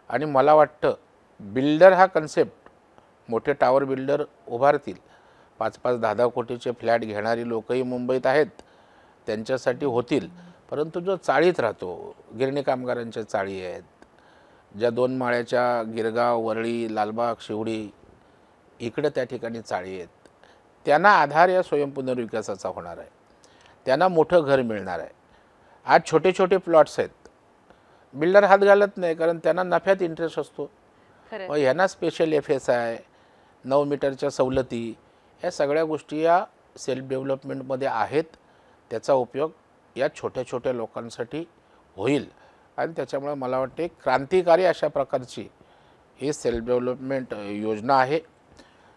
आणि मला वाटतं बिल्डर हा कन्सेप्ट मोठे टावर बिल्डर उभारतील, 5-5, 10-10 कोटीचे फ्लॅट घेणारी लोकही मुंबईत आहेत, त्यांच्यासाठी होतील. परंतु जो चाळीत राहतो, गिरणी कामगारांच्या चाळी आहेत, ज्या 2 माळ्याच्या गिरगाव, वरळी, लालबाग, शिवडी इकडे त्या ठिकाणी चाळी आहेत, त्यांना आधार या स्वयंपुनर्विकासाचा होणार आहे. त्यांना मोठं घर मिळणार आहे. आज छोटे छोटे प्लॉट्स आहेत, बिल्डर हात घालत नाही, कारण त्यांना नफ्यात इंटरेस्ट असतो. मग ह्यांना स्पेशल FSI, 9 मीटरच्या सवलती, या सगळ्या गोष्टी या सेल्फ डेव्हलपमेंटमध्ये आहेत. त्याचा उपयोग या छोट्या छोट्या लोकांसाठी होईल आणि त्याच्यामुळे मला वाटते एक क्रांतिकारी अशा प्रकारची ही सेल्फ डेव्हलपमेंट योजना आहे.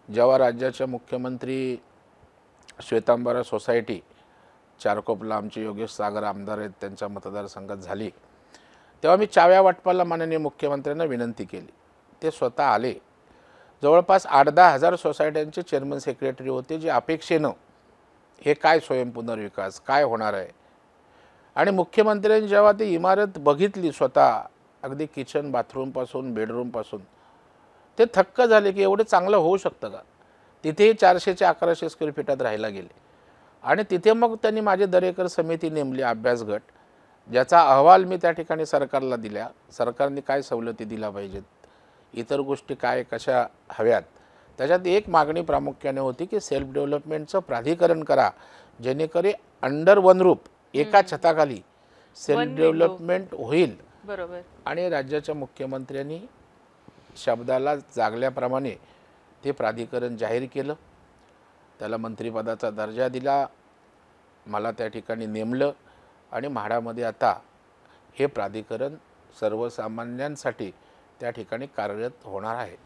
जेव्हा राज्याचे मुख्यमंत्री श्वेतांबरा सोसायटी चारकोपला आमचे योगेश सागर आमदार आहेत, त्यांच्या मतदारसंघात झाली, तेव्हा मी चाव्या वाटपाला माननीय मुख्यमंत्र्यांना विनंती केली. ते स्वतः आले. जवळपास 8-10 हजार सोसायट्यांचे चेअरमन सेक्रेटरी होते, जे अपेक्षेनं हे काय स्वयंपुनर्विकास काय होणार आहे. आणि मुख्यमंत्र्यांनी जेव्हा ती इमारत बघितली स्वतः, अगदी किचन बाथरूमपासून बेडरूमपासून, ते थक्क झाले की एवढं चांगलं होऊ शकतं का. तिथेही 400 ते 1100 स्क्वेअर फीटात राहायला गेले. आणि तिथे मग त्यांनी माझी दरेकर समिती नेमली, अभ्यास गट, ज्याचा अहवाल मी त्या ठिकाणी सरकारला दिला. सरकारने काय सवलती दिल्या पाहिजेत, इतर गोष्टी काय कशा हव्यात. त्याच्यात एक मागणी प्रामुख्याने होती की सेल्फ डेव्हलपमेंटचं प्राधिकरण करा, जेणेकरी अंडर वन रूप, एका छताखाली सेल्फ डेव्हलपमेंट होईल. बरोबर. आणि राज्याच्या मुख्यमंत्र्यांनी शब्दाला जागल्याप्रमाणे ते प्राधिकरण जाहीर केलं, त्याला मंत्रिपदाचा दर्जा दिला, मला त्या ठिकाणी नेमलं आणि म्हाडामध्ये आता हे प्राधिकरण सर्वसामान्यांसाठी त्या ठिकाणी कार्यरत होणार आहे.